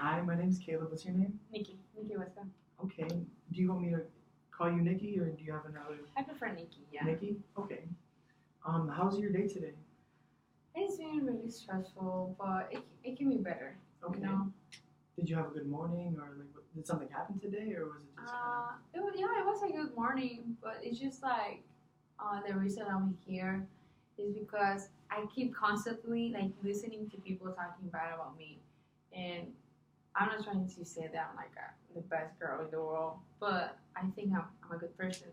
Hi, my name's Caleb. What's your name? Nikki. Nikki Weston. Okay. Do you want me to call you Nikki, or do you have another I prefer Nikki, yeah. Nikki? Okay. How's your day today? It's been really stressful, but it can be better. Okay. You know? Did you have a good morning, or did something happen today, or was it just It was a good morning, but it's just like the reason I'm here is because I keep constantly like listening to people talking bad about me, and I'm not trying to say that I'm like the best girl in the world, but I think I'm a good person,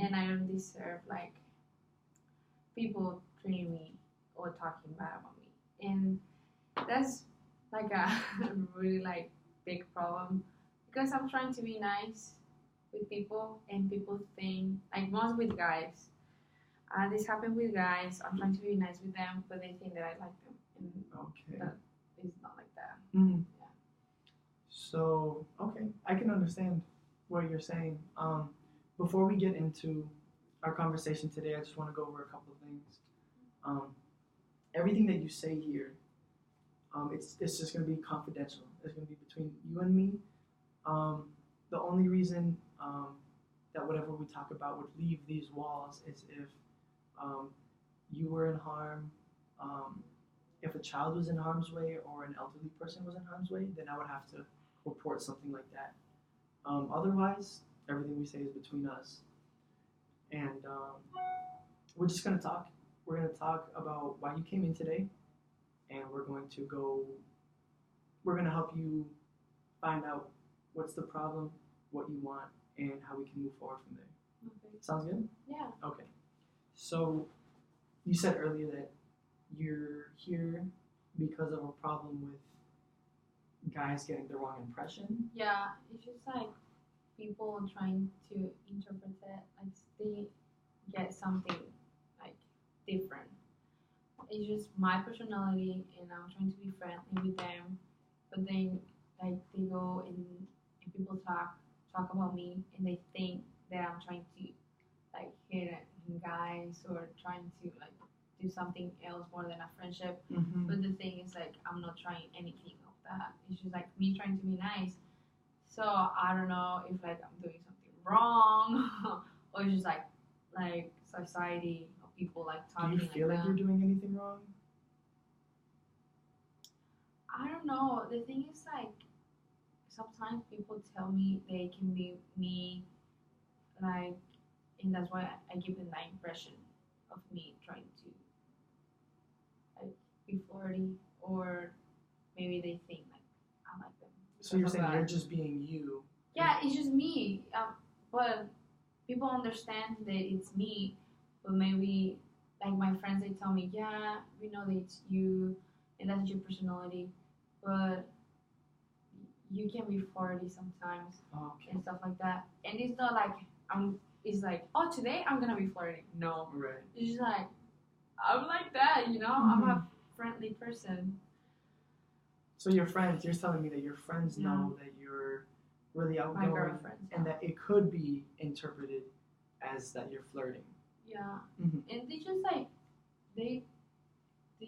and I don't deserve like people treating me or talking bad about me, and that's like a really like big problem because I'm trying to be nice with people, and people think like most with guys. This happened with guys. I'm trying to be nice with them, but they think that I like them, and Okay. that is not like that. Mm-hmm. Yeah. So, okay, I can understand what you're saying. Before we get into our conversation today, I just want to go over a couple of things. Everything that you say here, it's just going to be confidential. It's going to be between you and me. The only reason that whatever we talk about would leave these walls is if you were in harm, if a child was in harm's way or an elderly person was in harm's way, then I would have to report something like that. Otherwise, everything we say is between us. And we're just going to talk. We're going to talk about why you came in today, and we're going to help you find out what's the problem, what you want, and how we can move forward from there. Okay. Sounds good? Yeah. Okay. So, you said earlier that you're here because of a problem with guys getting the wrong impression. Yeah, it's just like people trying to interpret it like they get something like different. It's just my personality, and I'm trying to be friendly with them, but then like they go and people talk about me, and they think that I'm trying to like hit on guys or trying to like do something else more than a friendship. Mm-hmm. But the thing is like I'm not trying anything of that. It's just like me trying to be nice. So I don't know if like I'm doing something wrong or it's just like society of people like Do talking you feel like that. you're doing anything wrong? I don't know. The thing is like sometimes people tell me they can be me, like, and that's why I give them that impression of me trying to like be flirty, or maybe they think like I like them. So you're because of saying you're that. just being you. Yeah, it's just me. But people understand that it's me, but maybe like my friends they tell me, yeah, we know that it's you and that's your personality, but you can be flirty sometimes Okay. and stuff like that. And it's not like it's like, oh, today I'm gonna be flirting. No, Right. it's just like I'm like that, you know. I'm a friendly person. So your friends, you're telling me that your friends Yeah. know that you're really My outgoing, girlfriends. and that it could be interpreted as that you're flirting. Yeah, Mhm. and they just like they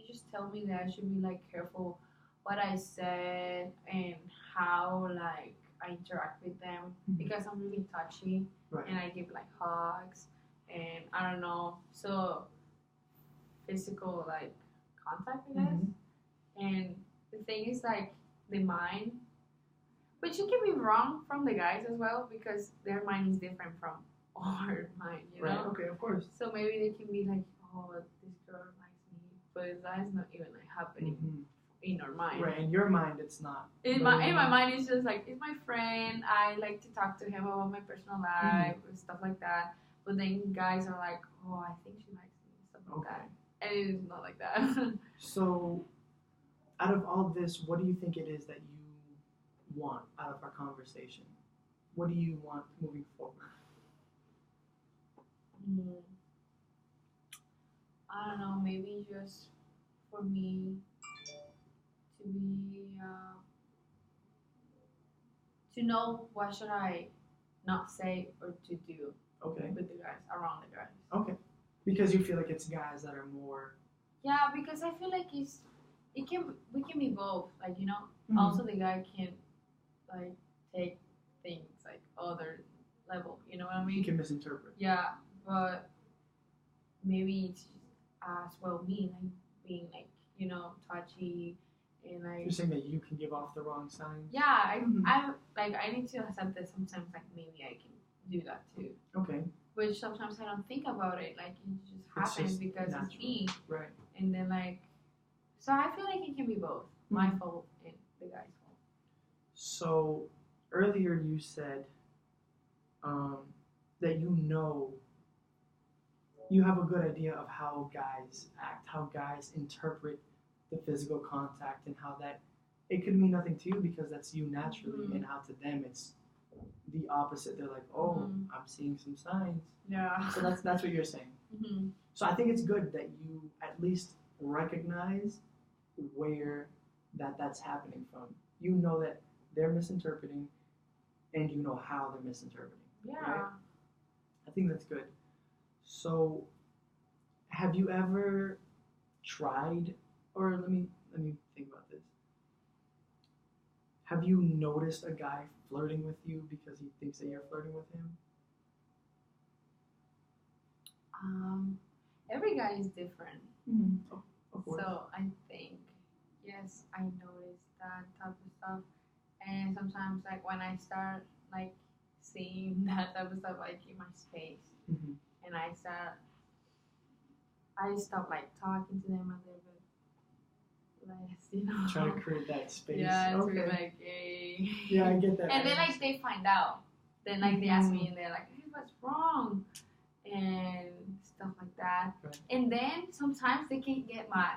just tell me that I should be like careful what I said and how like I interact with them because I'm really touchy Right. and I give like hugs and I don't know, so physical like contact I guess. And the thing is like the mind, but you can be wrong from the guys as well because their mind is different from our mind, you know. Right. Okay. Of course. So maybe they can be like, oh, this girl likes me, but that is not even like happening in our mind. Right. In your mind, it's not. In my mind, it's just like it's my friend. I like to talk to him about my personal life and stuff like that. But then guys are like, oh, I think she likes me, stuff like that. And it is not like that. So, out of all this, what do you think it is that you want out of our conversation? What do you want moving forward? I don't know. Maybe just for me to be to know what should I not say or to do Okay. with the guys around the guys. Okay. Because you feel like it's guys that are more. Yeah, because I feel like it's we can be both. Like, you know, Mhm. also the guy can like take things like other level. You know what I You mean? can misinterpret. Yeah, but maybe it's as well me like being like, you know, touchy and like. You're saying that you can give off the wrong signs. Yeah, Mhm. I like I need to accept that sometimes like maybe I can do that too. Okay. Which sometimes I don't think about it. Like it just It's happens just because natural. it's me. Right. And then like, so I feel like it can be both my Mhm. fault and the guy's fault. So earlier you said that you have a good idea of how guys act, how guys interpret the physical contact, and how that it could mean nothing to you because that's you naturally, Mhm. and how to them it's the opposite. They're like, oh, I'm seeing some signs. Yeah. So that's what you're saying. Mm-hmm. So I think it's good that you at least recognize where that's happening from. You know that they're misinterpreting, and you know how they're misinterpreting. Yeah. Right? I think that's good. So, have you ever tried, or let me think about this. Have you noticed a guy flirting with you because he thinks that you're flirting with him? Every guy is different. Mm-hmm. Of course. So I think yes, I notice that type of stuff. And sometimes like when I start like seeing that type of stuff like in my space Mm-hmm. and I stop like talking to them a little bit less, you know. Try to create that space. Yeah, okay. to be like, hey. Yeah, I get that. And then like they find out. Then like they ask me and they're like, hey, what's wrong? And stuff like that. Right. And then sometimes they can get mad.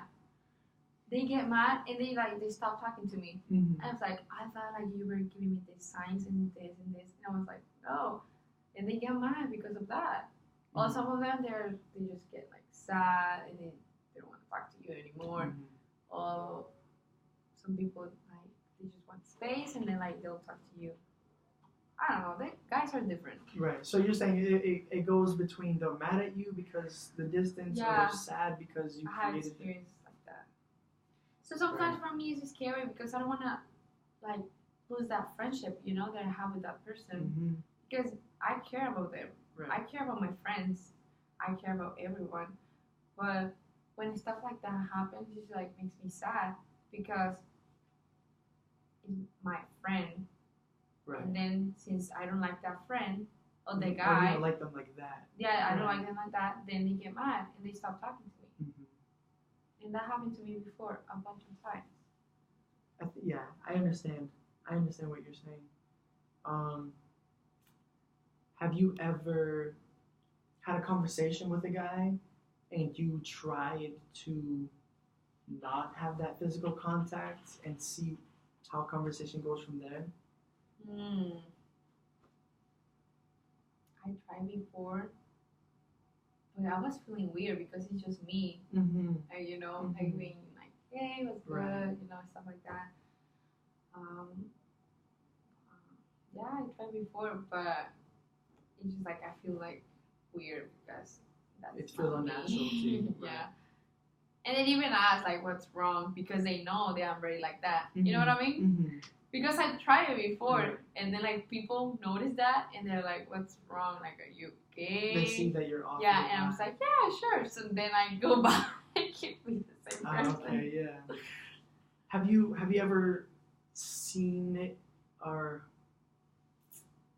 They get mad and they stop talking to me. Mm-hmm. I was like, I thought like you were giving me these signs and this and this, and I was like, no. And they get mad because of that. Mm-hmm. Or some of them they just get like sad and they don't want to talk to you anymore. Mm-hmm. Or some people like they just want space and then like they'll talk to you. I don't know. They guys are different. Right. So you're saying it goes between they're mad at you because the distance, or Yeah. they're sad because you I had created it. experiences like that. So sometimes for me it's scary because I don't want to like lose that friendship, you know, that I have with that person. Mm-hmm. Because I care about them. Right. I care about my friends. I care about everyone. But when stuff like that happens, it just like makes me sad because it's my friend. Right. And then since I don't like that friend or the Or you guy, don't like them like that. yeah, I don't Right. like them like that, then they get mad and they stop talking to me. Mm-hmm. And that happened to me before a bunch of times. Yeah, I understand. I understand what you're saying. Have you ever had a conversation with a guy and you tried to not have that physical contact and see how conversation goes from there? I tried before, but I was feeling weird because it's just me. Mm-hmm. And, you know, Mhm. like being like, hey, what's good, Right. you know, stuff like that. Yeah, I tried before, but it's just like I feel like weird because that's It feels not unnatural me. to you. Right. Yeah. And then even ask like what's wrong because they know that I'm very like that. Mm-hmm. You know what I mean? Mm-hmm. Because I tried it before, Right. and then like people notice that, and they're like, "What's wrong? Like, are you okay?" They see that you're off. Yeah, and I was like, "Yeah, sure." So then I go back and keep with the same person. Okay, yeah. Have you ever seen it, or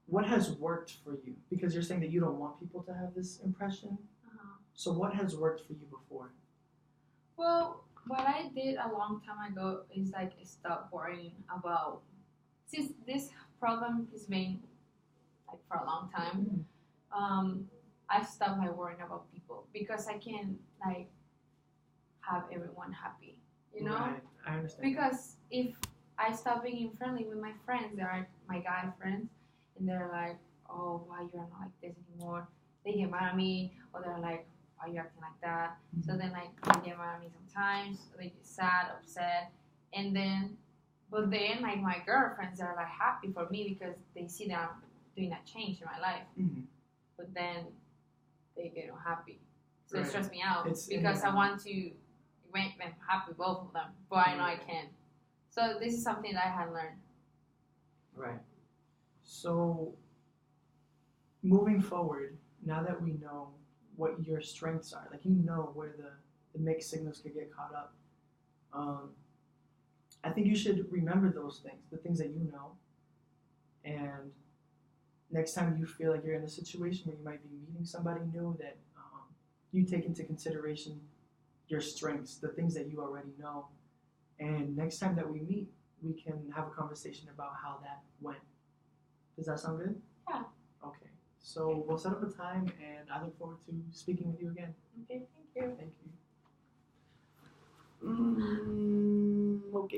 what has worked for you? Because you're saying that you don't want people to have this impression. So what has worked for you before? Well, what I did a long time ago is like stop worrying about. Since this problem has been like for a long time, I stopped like worrying about people because I can like have everyone happy, you know. Right. I understand. Because if I stop being friendly with my friends, they're my guy friends, and they're like, "Oh, why you're not like this anymore?" They get mad at me, or they're like, "Why you acting like that?" Mm-hmm. So then like they get mad at me sometimes, or they get sad, upset, and then, but then like my girlfriends are like happy for me because they see that I'm doing that change in my life. Mm-hmm. But then they get unhappy, so Right. it stresses me out It's because I want to. make them happy, both of them, but I know I can. So this is something that I had learned. Right. So, moving forward, now that we know what your strengths are, like you know where the mixed signals could get caught up, I think you should remember those things, the things that you know, and next time you feel like you're in a situation where you might be meeting somebody new, that you take into consideration your strengths, the things that you already know, and next time that we meet, we can have a conversation about how that went. Does that sound good? Yeah. Okay. So we'll set up a time, and I look forward to speaking with you again. Okay, thank you. Thank you. Okay.